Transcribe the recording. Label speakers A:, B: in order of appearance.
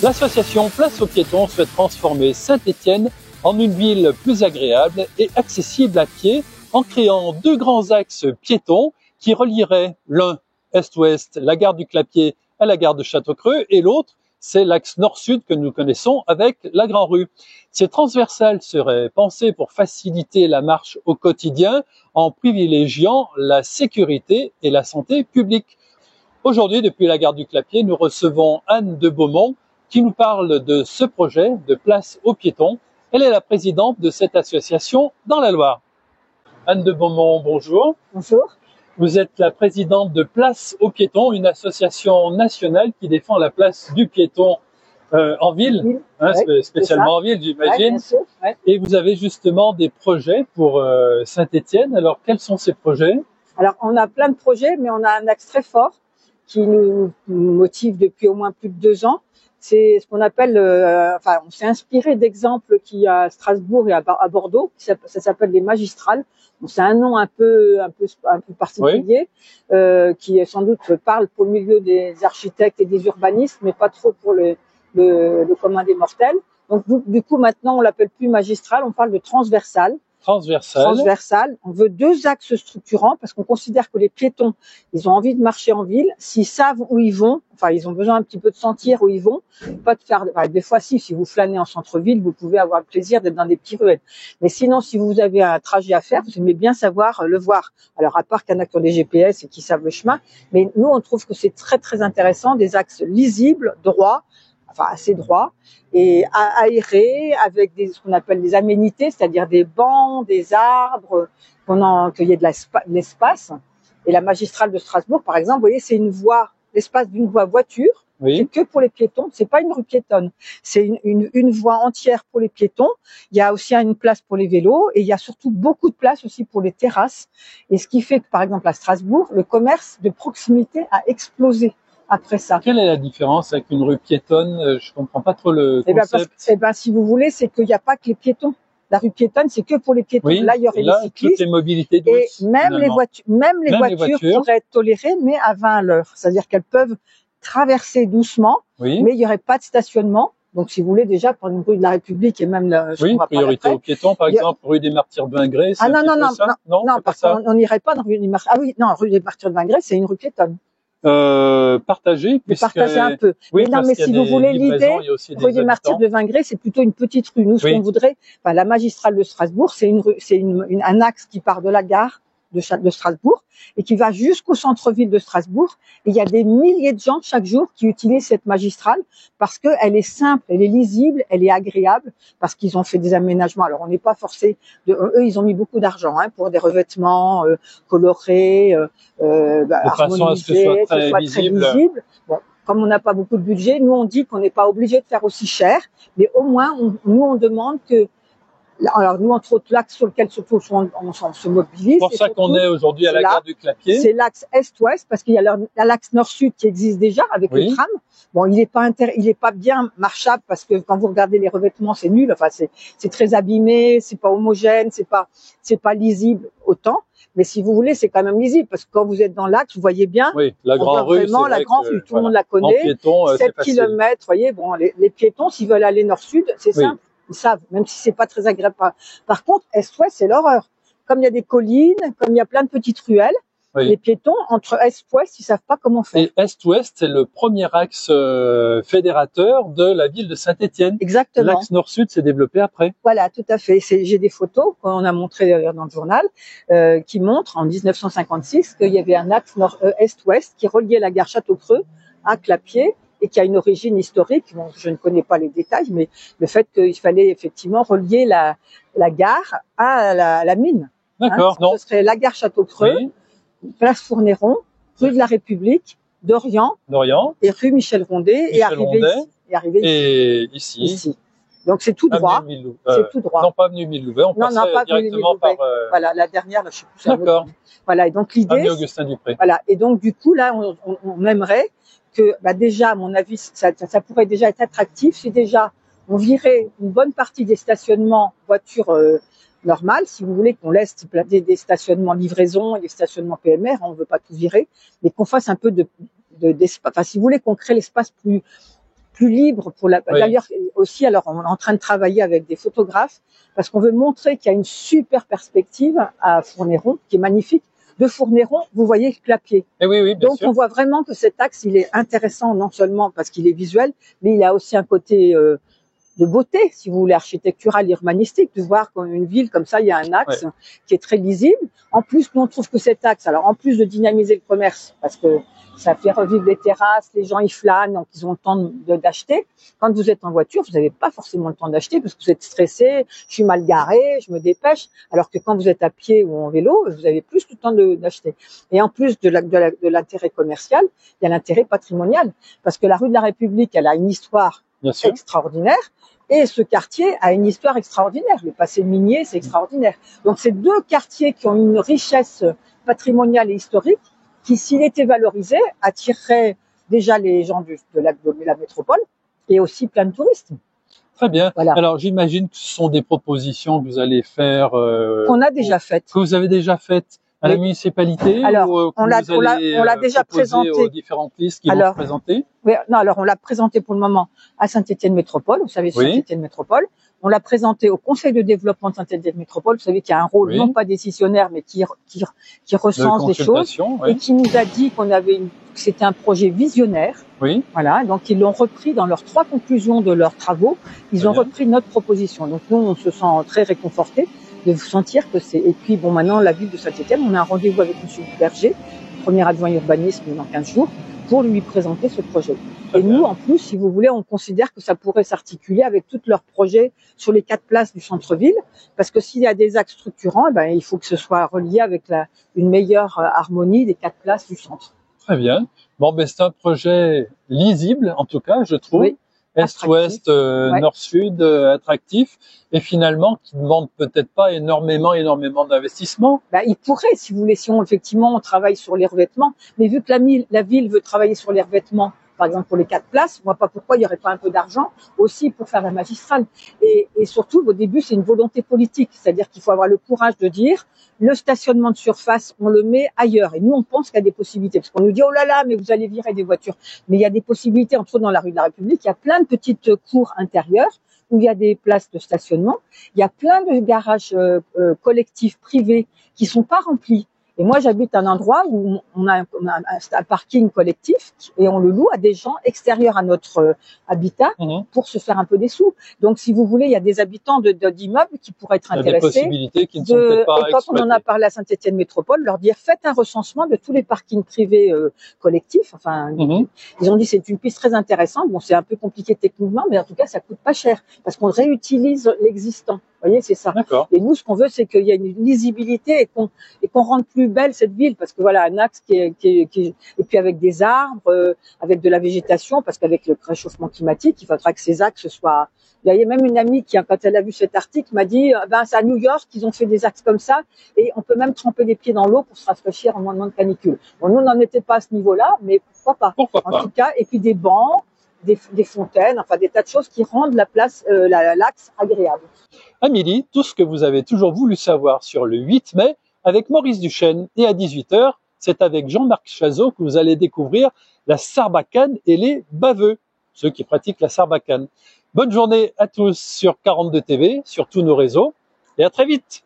A: L'association Place aux piétons souhaite transformer Saint-Étienne en une ville plus agréable et accessible à pied en créant deux grands axes piétons qui relieraient l'un est-ouest, la gare du Clapier à la gare de Châteaucreux, et l'autre, c'est l'axe nord-sud que nous connaissons avec la Grand-Rue. Ces transversales seraient pensées pour faciliter la marche au quotidien en privilégiant la sécurité et la santé publique. Aujourd'hui, depuis la gare du Clapier, nous recevons Anne de Beaumont qui nous parle de ce projet de Place aux piétons. Elle est la présidente de cette association dans la Loire. Anne de Beaumont, bonjour.
B: Bonjour.
A: Vous êtes la présidente de Place aux piétons, une association nationale qui défend la place du piéton en ville,
B: Ouais,
A: spécialement en ville, j'imagine.
B: Ouais.
A: Et vous avez justement des projets pour Saint-Étienne. Alors, quels sont ces projets?
B: Alors, on a plein de projets, mais on a un axe très fort qui nous motive depuis au moins plus de 2 ans. C'est ce qu'on appelle, on s'est inspiré d'exemples qu'il y a à Strasbourg et à Bordeaux. Ça s'appelle les magistrales. Bon, c'est un nom un peu particulier, oui. Qui sans doute parle pour le milieu des architectes et des urbanistes, mais pas trop pour le commun des mortels. Donc du coup maintenant on l'appelle plus magistrale, on parle de transversale. Transversale. On veut 2 axes structurants parce qu'on considère que les piétons, ils ont envie de marcher en ville. S'ils savent où ils vont, enfin, ils ont besoin un petit peu de sentir où ils vont. Pas de faire, des fois, si vous flânez en centre-ville, vous pouvez avoir le plaisir d'être dans des petits ruelles. Mais sinon, si vous avez un trajet à faire, vous aimez bien savoir le voir. Alors, à part qu'il y en a qui ont des GPS et qui savent le chemin. Mais nous, on trouve que c'est très, très intéressant. Des axes lisibles, droits, enfin, assez droits, et aérés avec ce qu'on appelle des aménités, c'est-à-dire des bancs, des arbres, qu'il y ait de l'espace. Et la magistrale de Strasbourg, par exemple, vous voyez, c'est l'espace d'une voie voiture, oui. C'est que pour les piétons, c'est pas une rue piétonne, c'est une voie entière pour les piétons. Il y a aussi une place pour les vélos et il y a surtout beaucoup de place aussi pour les terrasses. Et ce qui fait que, par exemple, à Strasbourg, le commerce de proximité a explosé. Après ça.
A: Quelle est la différence avec une rue piétonne? Je comprends pas trop le concept.
B: Si vous voulez, c'est qu'il n'y a pas que les piétons. La rue piétonne, c'est que pour les piétons.
A: Oui,
B: là, il y aurait les cyclistes.
A: Toutes les mobilités douces,
B: et même les voitures, pourraient être tolérées, mais à 20 à l'heure. C'est-à-dire qu'elles peuvent traverser doucement, oui. Mais il n'y aurait pas de stationnement. Donc, si vous voulez, déjà, pour une rue de la République et même
A: oui, priorité aux piétons, par exemple, rue des Martyrs de Vingré.
B: Ah non, parce qu'on n'irait pas dans rue des Martyrs. Ah oui, non, rue des Martyrs de Vingré, c'est une rue piétonne.
A: Partager
B: un peu.
A: Oui,
B: mais si vous voulez l'idée, rue des Martyrs de Vingré, c'est plutôt une petite rue. Nous, ce qu'on voudrait, la magistrale de Strasbourg, c'est un axe qui part de la gare de Strasbourg et qui va jusqu'au centre-ville de Strasbourg. Et il y a des milliers de gens chaque jour qui utilisent cette magistrale parce qu'elle est simple, elle est lisible, elle est agréable, parce qu'ils ont fait des aménagements. Alors, on n'est pas forcé eux, ils ont mis beaucoup d'argent pour des revêtements colorés,
A: harmonisés,
B: que ce soit très visible. Bon, comme on n'a pas beaucoup de budget, nous on dit qu'on n'est pas obligé de faire aussi cher, mais au moins on demande que. Alors nous, entre autres, l'axe sur lequel surtout on se mobilise.
A: C'est pour ça qu'on est aujourd'hui à la gare du Clapier.
B: C'est l'axe est-ouest, parce qu'il y a l'axe nord-sud qui existe déjà avec les trams. Bon, il est pas bien marchable parce que quand vous regardez les revêtements, c'est nul. Enfin, c'est très abîmé, c'est pas homogène, c'est pas lisible autant. Mais si vous voulez, c'est quand même lisible parce que quand vous êtes dans l'axe, vous voyez bien.
A: Oui, la grande rue,
B: vraiment la grande rue, tout le monde la connaît. 7 kilomètres, voyez. Bon, les piétons, s'ils veulent aller nord-sud, c'est simple. Ils savent, même si c'est pas très agréable. Par contre, est-ouest, c'est l'horreur. Comme il y a des collines, comme il y a plein de petites ruelles, les piétons, entre est-ouest, ils savent pas comment faire.
A: Et est-ouest, c'est le premier axe fédérateur de la ville de Saint-Étienne.
B: Exactement.
A: L'axe nord-sud s'est développé après.
B: Voilà, tout à fait. J'ai des photos qu'on a montrées d'ailleurs dans le journal, qui montrent en 1956 qu'il y avait un axe est-ouest qui reliait la gare Châteaucreux à Clapier, et qui a une origine historique. Bon, je ne connais pas les détails, mais le fait qu'il fallait effectivement relier la gare à la mine.
A: D'accord.
B: Ce serait la gare Châteaucreux, place Fournéron, rue de la République, d'Orient, et rue Michel Rondet, et arriver ici. Donc c'est tout droit. C'est tout droit.
A: Non, pas avenue Mille-Louvet, on passe directement par.
B: Voilà, la dernière, là, je sais plus.
A: D'accord.
B: Voilà, et donc l'idée.
A: Avenue Augustin-Dupré.
B: Voilà, et donc du coup là, on aimerait que, déjà, à mon avis, ça pourrait déjà être attractif. Si déjà on virait une bonne partie des stationnements voitures normales, si vous voulez, qu'on laisse des stationnements livraison et des stationnements PMR, on ne veut pas tout virer, mais qu'on fasse un peu d'espace. Enfin, si vous voulez qu'on crée l'espace plus plus libre pour la.
A: Oui.
B: D'ailleurs aussi, alors on est en train de travailler avec des photographes parce qu'on veut montrer qu'il y a une super perspective à Fournéron, qui est magnifique. De Fournéron, vous voyez Clapier.
A: Et oui, bien
B: Donc
A: sûr.
B: on voit vraiment que cet axe, il est intéressant non seulement parce qu'il est visuel, mais il a aussi un côté de beauté, si vous voulez, architecturale, urbanistique, de voir qu'une ville comme ça, il y a un axe qui est très lisible. En plus, nous, on trouve que cet axe, alors en plus de dynamiser le commerce, parce que ça fait revivre les terrasses, les gens y flânent, donc ils ont le temps d'acheter. Quand vous êtes en voiture, vous n'avez pas forcément le temps d'acheter parce que vous êtes stressé, je suis mal garé, je me dépêche. Alors que quand vous êtes à pied ou en vélo, vous avez plus le temps d'acheter. Et en plus de l'intérêt commercial, il y a l'intérêt patrimonial. Parce que la rue de la République, elle a une histoire extraordinaire. Et ce quartier a une histoire extraordinaire. Le passé minier, c'est extraordinaire. Donc, c'est deux quartiers qui ont une richesse patrimoniale et historique qui, s'il était valorisé, attirerait déjà les gens de la métropole et aussi plein de touristes.
A: Très bien.
B: Voilà.
A: Alors, j'imagine que ce sont des propositions que vous allez faire.
B: Qu'on a déjà faites.
A: Que vous avez déjà faites à la municipalité.
B: Alors,
A: ou
B: on l'a déjà présenté
A: aux différentes listes qui vont se présenter.
B: Oui, non, alors on l'a présenté pour le moment à Saint-Étienne Métropole, vous savez, Saint-Étienne Métropole. On l'a présenté au Conseil de développement de Saint-Étienne Métropole, vous savez, qui a un rôle non pas décisionnaire, mais qui recense des choses et qui nous a dit que c'était un projet visionnaire.
A: Oui.
B: Voilà, donc ils l'ont repris dans leurs 3 conclusions de leurs travaux. Ils ont repris notre proposition. Donc nous, on se sent très réconfortés de sentir que c'est. Et puis bon, maintenant la ville de Saint-Étienne, on a un rendez-vous avec M. Berger, premier adjoint urbanisme dans 15 jours, pour lui présenter ce projet. Et nous, en plus, si vous voulez, on considère que ça pourrait s'articuler avec tous leurs projets sur les 4 places du centre-ville, parce que s'il y a des axes structurants, il faut que ce soit relié avec une meilleure harmonie des 4 places du centre.
A: Très bien. Bon, c'est un projet lisible, en tout cas, je trouve.
B: Oui.
A: Est-ouest, nord-sud, attractif, et finalement qui ne demande peut-être pas énormément d'investissement.
B: Il pourrait, si vous voulez, si effectivement on travaille sur les revêtements, mais vu que la ville veut travailler sur les revêtements, par exemple pour les 4 places, moi pas pourquoi il n'y aurait pas un peu d'argent aussi pour faire la magistrale. Et surtout, au début, c'est une volonté politique, c'est-à-dire qu'il faut avoir le courage de dire le stationnement de surface, on le met ailleurs. Et nous, on pense qu'il y a des possibilités, parce qu'on nous dit oh là là, mais vous allez virer des voitures. Mais il y a des possibilités, entre autres dans la rue de la République, il y a plein de petites cours intérieures où il y a des places de stationnement. Il y a plein de garages collectifs privés qui sont pas remplis. Et moi, j'habite à un endroit où on a un parking collectif et on le loue à des gens extérieurs à notre habitat pour se faire un peu des sous. Donc, si vous voulez, il y a des habitants d'immeubles qui pourraient être intéressés.
A: Il y a des possibilités qui ne sont peut-être pas exploitées.
B: Et quand on en a parlé à Saint-Étienne Métropole, leur dire faites un recensement de tous les parkings privés collectifs. Enfin, ils ont dit c'est une piste très intéressante. Bon, c'est un peu compliqué techniquement, mais en tout cas, ça coûte pas cher parce qu'on réutilise l'existant. Vous voyez, c'est ça. Et nous, ce qu'on veut, c'est qu'il y ait une lisibilité et qu'on rende plus belle cette ville, parce que voilà, un axe et puis avec des arbres, avec de la végétation, parce qu'avec le réchauffement climatique, il faudra que ces axes soient. Il y a même une amie qui, quand elle a vu cet article, m'a dit, c'est à New York qu'ils ont fait des axes comme ça, et on peut même tremper les pieds dans l'eau pour se rafraîchir en moment de canicule. Bon, nous, on n'en était pas à ce niveau-là, mais pourquoi pas. En tout cas, et puis des bancs, des fontaines, enfin des tas de choses qui rendent la place, l'axe agréable.
A: Amélie, tout ce que vous avez toujours voulu savoir sur le 8 mai avec Maurice Duchesne, et à 18h, c'est avec Jean-Marc Chazot que vous allez découvrir la sarbacane et les baveux, ceux qui pratiquent la sarbacane. Bonne journée à tous sur 42 TV, sur tous nos réseaux, et à très vite.